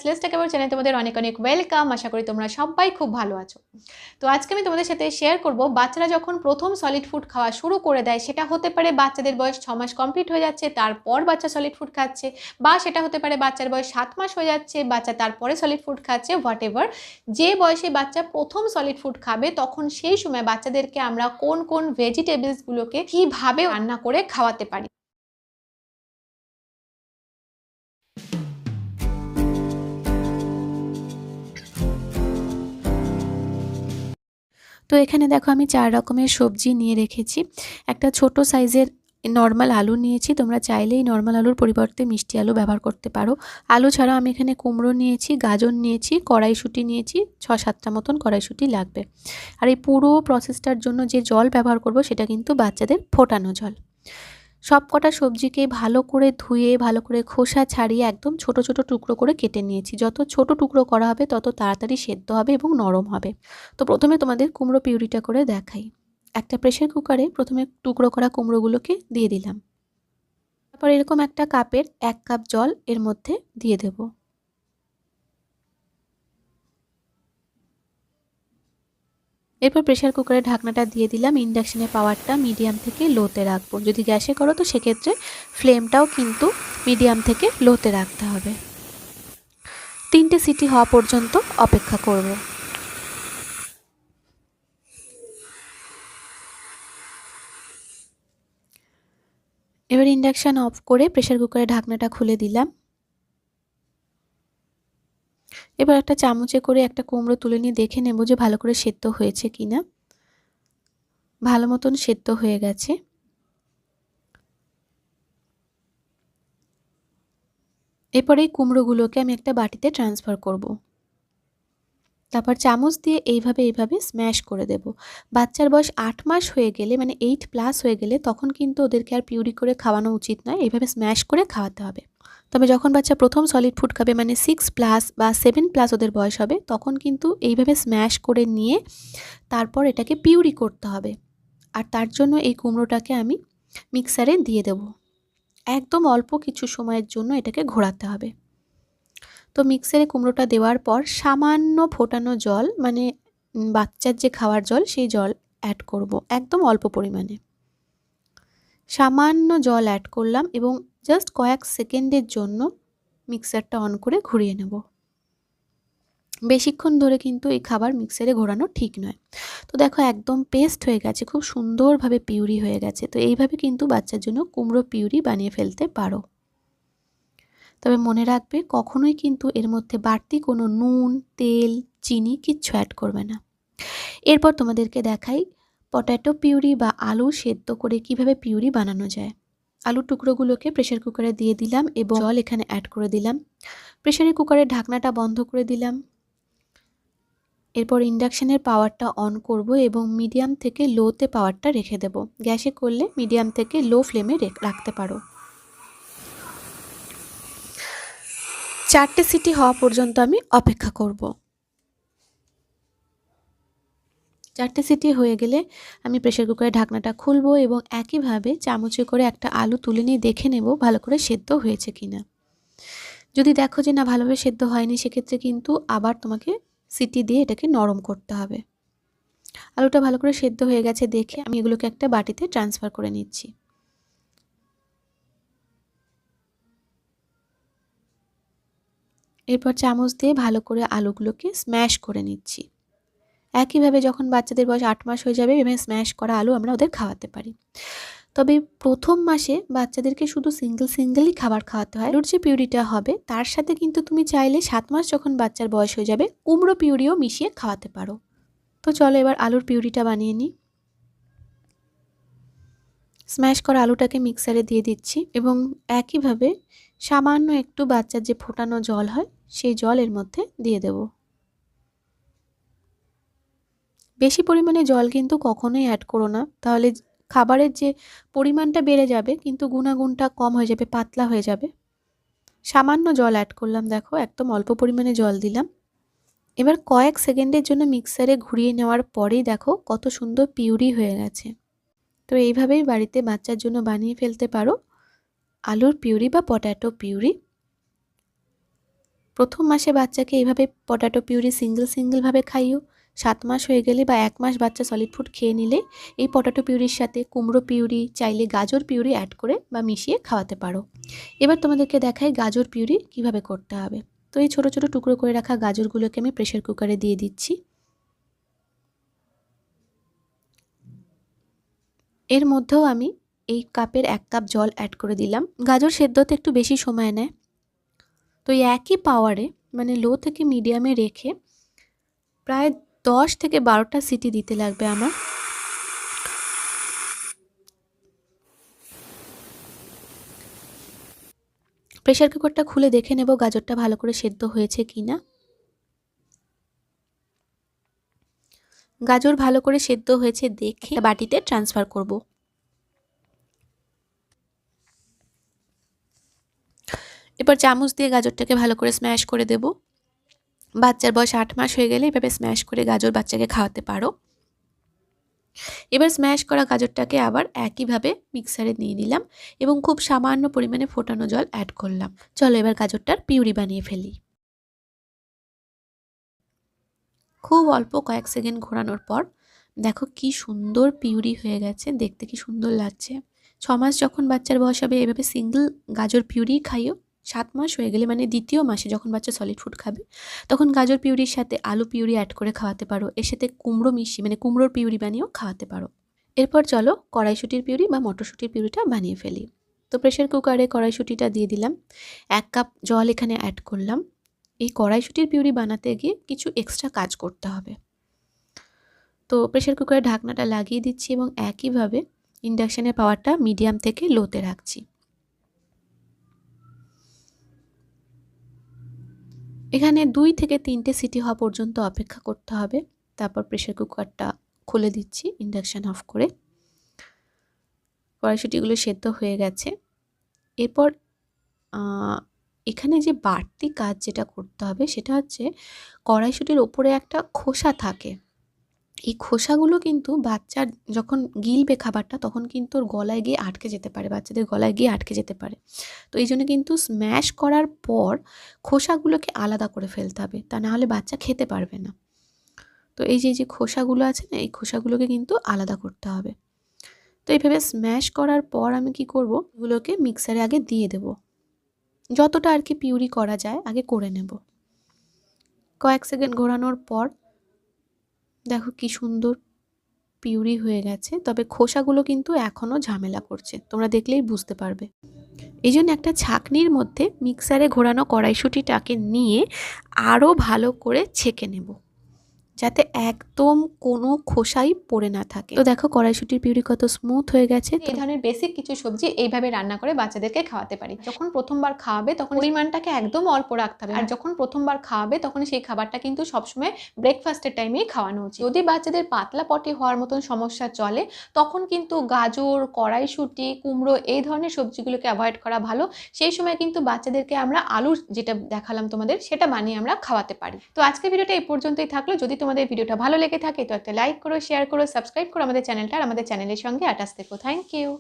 Bachelors টেকঅ্যাবাউট চ্যানেলে তোমাদের অনেক অনেক ওয়েলকাম। আশা করি তোমরা সবাই খুব ভালো আছো। তো আজকে আমি তোমাদের সাথে শেয়ার করব বাচ্চারা যখন প্রথম সলিড ফুড খাওয়া শুরু করে দেয়, সেটা হতে পারে বাচ্চাদের বয়স 6 মাস কমপ্লিট হয়ে যাচ্ছে তারপর বাচ্চা সলিড ফুড খাচ্ছে, বা সেটা হতে পারে বাচ্চার বয়স 7 মাস হয়ে যাচ্ছে বাচ্চা তারপরে সলিড ফুড খাচ্ছে, হোয়াট এভার। যে বয়সে বাচ্চা প্রথম সলিড ফুড খাবে তখন সেই সময় বাচ্চাদেরকে আমরা কোন কোন ভেজিটেবলসগুলোকে কীভাবে রান্না করে খাওয়াতে পারি। তো এখানে দেখো আমি 4 রকমের সবজি নিয়ে রেখেছি। একটা ছোট সাইজের নর্মাল আলু নিয়েছি, তোমরা চাইলেই নর্মাল আলুর পরিবর্তে মিষ্টি আলু ব্যবহার করতে পারো। আলু ছাড়াও আমি এখানে কুমড়ো নিয়েছি, গাজর নিয়েছি, কড়াইশুঁটি নিয়েছি, 6-7টা মতন কড়াইশুঁটি লাগবে। আর এই পুরো প্রসেসটার জন্য যে জল ব্যবহার করব সেটা কিন্তু বাচ্চাদের ফোটানো জল। সব কটা সবজিকে ভালো করে ধুয়ে ভালো করে খোসা ছাড়িয়ে একদম ছোট ছোট টুকরো করে কেটে নিয়েছি। যত ছোট টুকরো করা হবে তত তাড়াতাড়ি সেদ্ধ হবে এবং নরম হবে। তো প্রথমে তোমাদের কুমড়ো পিউরিটা করে দেখাই। একটা প্রেসার কুকারে প্রথমে টুকরো করা কুমড়োগুলোকে দিয়ে দিলাম। তারপর এরকম একটা কাপের 1 কাপ জল এর মধ্যে দিয়ে দেব। এরপর প্রেসার কুকারের ঢাকনাটা দিয়ে দিলাম। ইন্ডাকশনের পাওয়ারটা মিডিয়াম থেকে লোতে রাখবো। যদি গ্যাসে করো তো সেক্ষেত্রে ফ্লেমটাও কিন্তু মিডিয়াম থেকে লোতে রাখতে হবে। 3টে সিটি হওয়া পর্যন্ত অপেক্ষা করব। এবার ইন্ডাকশন অফ করে প্রেসার কুকারের ঢাকনাটা খুলে দিলাম। এবার একটা চামচে করে একটা কুমড়ো তুলে নিয়ে দেখে নেব যে ভালো করে সেদ্ধ হয়েছে কিনা। ভালো মতন সেদ্ধ হয়ে গেছে। এরপর এই কুমড়োগুলোকে আমি একটা বাটিতে ট্রান্সফার করব। তারপর চামচ দিয়ে এইভাবে স্ম্যাশ করে দেব। বাচ্চার বয়স 8 মাস হয়ে গেলে, মানে 8+ হয়ে গেলে তখন কিন্তু ওদেরকে আর পিউরি করে খাওয়ানো উচিত নয়, এইভাবে স্ম্যাশ করে খাওয়াতে হবে। তবে যখন বাচ্চা প্রথম সলিড ফুড খাবে, মানে 6+ বা 7+ ওদের বয়স হবে, তখন কিন্তু এইভাবে স্ম্যাশ করে নিয়ে তারপর এটাকে পিউরি করতে হবে। আর তার জন্য এই কুমড়োটাকে আমি মিক্সারে দিয়ে দেব। একদম অল্প কিছু সময়ের জন্য এটাকে ঘোরাতে হবে। তো মিক্সারে কুমড়োটা দেওয়ার পর সামান্য ফোটানো জল, মানে বাচ্চার যে খাওয়ার জল, সেই জল অ্যাড করব একদম অল্প পরিমাণে। সামান্য জল অ্যাড করলাম এবং জাস্ট কয়েক সেকেন্ডের জন্য মিক্সারটা অন করে ঘুরিয়ে নেব। বেশিক্ষণ ধরে কিন্তু এই খাবার মিক্সারে ঘোরানো ঠিক নয়। তো দেখো একদম পেস্ট হয়ে গেছে, খুব সুন্দরভাবে পিউরি হয়ে গেছে। তো এইভাবে কিন্তু বাচ্চার জন্য কুমড়ো পিউরি বানিয়ে ফেলতে পারো। তবে মনে রাখবে কখনোই কিন্তু এর মধ্যে বাড়তি কোনো নুন, তেল, চিনি কিচ্ছু অ্যাড করবে না। এরপর তোমাদেরকে দেখাই পটেটো পিউরি বা আলু সেদ্ধ করে কিভাবে পিউরি বানানো যায়। আলুর টুকরোগুলোকে প্রেসার কুকারে দিয়ে দিলাম এবং জল এখানে অ্যাড করে দিলাম। প্রেসারের কুকারের ঢাকনাটা বন্ধ করে দিলাম। এরপর ইন্ডাকশনের পাওয়ারটা অন করব এবং মিডিয়াম থেকে লোতে পাওয়ারটা রেখে দেব। গ্যাসে করলে মিডিয়াম থেকে লো ফ্লেমে রাখতে পারো। 4টে সিটি হওয়া পর্যন্ত আমি অপেক্ষা করব। 4টে সিটি হয়ে গেলে আমি প্রেসার কুকারের ঢাকনাটা খুলব এবং একইভাবে চামচে করে একটা আলু তুলে নিয়ে দেখে নেব ভালো করে সেদ্ধ হয়েছে কিনা। যদি দেখো যে না ভালোভাবে সেদ্ধ হয়নি, সেক্ষেত্রে কিন্তু আবার তোমাকে সিটি দিয়ে এটাকে নরম করতে হবে। আলুটা ভালো করে সেদ্ধ হয়ে গেছে দেখে আমি এগুলোকে একটা বাটিতে ট্রান্সফার করে নিচ্ছি। এরপর চামচ দিয়ে ভালো করে আলুগুলোকে স্ম্যাশ করে নিচ্ছি। একইভাবে যখন বাচ্চাদের বয়স 8 মাস হয়ে যাবে, এভাবে স্ম্যাশ করা আলু আমরা ওদের খাওয়াতে পারি। তবে প্রথম মাসে বাচ্চাদেরকে শুধু সিঙ্গেলই খাবার খাওয়াতে হয়। আলুর যে পিউরিটা হবে তার সাথে কিন্তু তুমি চাইলে 7 মাস যখন বাচ্চার বয়স হয়ে যাবে কুমড়ো পিউরিও মিশিয়ে খাওয়াতে পারো। তো চলো এবার আলুর পিউরিটা বানিয়ে নিই। স্ম্যাশ করা আলুটাকে মিক্সারে দিয়ে দিচ্ছি এবং একইভাবে সামান্য একটু বাচ্চার যে ফোটানো জল হয় সেই জল এর মধ্যে দিয়ে দেব। বেশি পরিমাণে জল কিন্তু কখনোই অ্যাড করো না, তাহলে খাবারের যে পরিমাণটা বেড়ে যাবে কিন্তু গুণাগুণটা কম হয়ে যাবে, পাতলা হয়ে যাবে। সামান্য জল অ্যাড করলাম, দেখো একদম অল্প পরিমাণে জল দিলাম। এবার কয়েক সেকেন্ডের জন্য মিক্সারে ঘুরিয়ে নেওয়ার পরেই দেখো কত সুন্দর পিউরি হয়ে গেছে। তো এইভাবেই বাড়িতে বাচ্চার জন্য বানিয়ে ফেলতে পারো আলুর পিউরি বা পটেটো পিউরি। প্রথম মাসে বাচ্চাকে এইভাবে পটাটো পিউরি সিঙ্গেলভাবে খাইও। 7 মাস হয়ে গেলে বা 1 মাস বাচ্চা সলিড ফুড খেয়ে নিলে এই পটাটো পিউরির সাথে কুমড়ো পিউরি, চাইলে গাজর পিউরি অ্যাড করে বা মিশিয়ে খাওয়াতে পারো। এবার তোমাদেরকে দেখাই গাজর পিউরি কিভাবে করতে হবে। তো এই ছোট ছোট টুকরো করে রাখা গাজরগুলোকে আমি প্রেসার কুকারে দিয়ে দিচ্ছি। এর মধ্যেও আমি এই কাপের 1 কাপ জল অ্যাড করে দিলাম। গাজর সেদ্ধতে একটু বেশি সময় নেয়, তো এই একই পাওয়ারে মানে লো থেকে মিডিয়ামে রেখে প্রায় 10 থেকে 12টা সিটি দিতে লাগবে আমার। প্রেসার কুকারটা খুলে দেখে নেব গাজরটা ভালো করে সেদ্ধ হয়েছে কিনা। গাজর ভালো করে সেদ্ধ হয়েছে দেখে বাটিতে ট্রান্সফার করব। এবার চামচ দিয়ে গাজরটাকে ভালো করে স্ম্যাশ করে দেব। বাচ্চার বয়স 8 মাস হয়ে গেলে এভাবে স্ম্যাশ করে গাজর বাচ্চাকে খাওয়াতে পারো। এবার স্ম্যাশ করা গাজরটাকে আবার একইভাবে মিক্সারে নিয়ে নিলাম এবং খুব সামান্য পরিমাণে ফোটানো জল অ্যাড করলাম। চলো এবার গাজরটার পিউরি বানিয়ে ফেলি। খুব অল্প কয়েক সেকেন্ড ঘোরানোর পর দেখো কি সুন্দর পিউরি হয়ে গেছে, দেখতে কি সুন্দর লাগছে। 6 মাস যখন বাচ্চার বয়স হবে এভাবে সিঙ্গেল গাজর পিউরি খাইও। 7 মাস হয়ে গেলে মানে দ্বিতীয় মাসে যখন বাচ্চা সলিড ফুড খাবে তখন গাজর পিউরির সাথে আলু পিউরি অ্যাড করে খাওয়াতে পারো। এর সাথে কুমড়ো মিশিয়ে মানে কুমড়োর পিউরি বানিয়েও খাওয়াতে পারো। এরপর চলো কড়াইশুঁটির পিউরি বা মটরশুঁটির পিউরিটা বানিয়ে ফেলি। তো প্রেসার কুকারে কড়াইশুঁটিটা দিয়ে দিলাম, 1 কাপ জল এখানে অ্যাড করলাম। এই কড়াইশুঁটির পিউরি বানাতে গিয়ে কিছু এক্সট্রা কাজ করতে হবে। তো প্রেসার কুকারের ঢাকনাটা লাগিয়ে দিচ্ছি এবং একইভাবে ইন্ডাকশানের পাওয়ারটা মিডিয়াম থেকে লোতে রাখছি। এখানে 2 থেকে 3টে সিটি হওয়া পর্যন্ত অপেক্ষা করতে হবে। তারপর প্রেসার কুকারটা খুলে দিচ্ছি ইন্ডাকশান অফ করে। কড়াইশুঁটিগুলো সেদ্ধ হয়ে গেছে। এরপর এখানে যে বাড়তি কাজ যেটা করতে হবে সেটা হচ্ছে কড়াইশুঁটির ওপরে একটা খোসা থাকে। এই খোসাগুলো কিন্তু বাচ্চার যখন গিলবে খাবারটা তখন কিন্তু ওর গলায় গিয়ে আটকে যেতে পারে, বাচ্চাদের গলায় গিয়ে আটকে যেতে পারে। তো এই জন্য কিন্তু স্ম্যাশ করার পর খোসাগুলোকে আলাদা করে ফেলতে হবে, তা না হলে বাচ্চা খেতে পারবে না। তো এই যে খোসাগুলো আছে না, এই খোসাগুলোকে কিন্তু আলাদা করতে হবে। তো এইভাবে স্ম্যাশ করার পর আমি কি করব, এগুলোকে মিক্সারে আগে দিয়ে দেব। যতটা আর কি পিউরি করা যায় আগে করে নেব। কয়েক সেকেন্ড ঘোরানোর পর দেখো কি সুন্দর পিউরি হয়ে গেছে, তবে খোসাগুলো কিন্তু এখনও ঝামেলা করছে, তোমরা দেখলেই বুঝতে পারবে। এই জন্য একটা ছাঁকনির মধ্যে মিক্সারে ঘোরানো কড়াইশুঁটিটাকে নিয়ে আরও ভালো করে ছেঁকে নেব, যাতে একদম কোনো খোসাই পড়ে না থাকে। তো দেখো কড়াইশুঁটির পিউরি কত স্মুথ হয়ে গেছে। এই ধরনের বেসিক কিছু সবজি এইভাবে রান্না করে বাচ্চাদেরকে খাওয়াতে পারি। যখন প্রথমবার খাওয়াবে তখন পরিমাণটাকে একদম অল্প রাখতে হবে, আর যখন প্রথমবার খাওয়াবে তখন সেই খাবারটা কিন্তু সবসময় ব্রেকফাস্টের টাইমেই খাওয়ানো উচিত। যদি বাচ্চাদের পাতলা পটি হওয়ার মতন সমস্যা চলে তখন কিন্তু গাজর, কড়াইশুঁটি, কুমড়ো এই ধরনের সবজিগুলোকে অ্যাভয়েড করা ভালো। সেই সময় কিন্তু বাচ্চাদেরকে আমরা আলুর যেটা দেখালাম তোমাদের সেটা বানিয়ে আমরা খাওয়াতে পারি। তো আজকের ভিডিওটা এই পর্যন্তই থাকলো। যদি তোমাদের ভিডিওটা ভালো লেগে থাকে তো একটা লাইক করো, শেয়ার করো, সাবস্ক্রাইব করো আমাদের চ্যানেলটা, আর আমাদের চ্যানেলের সঙ্গে অ্যাটাচ থেকো। Thank you.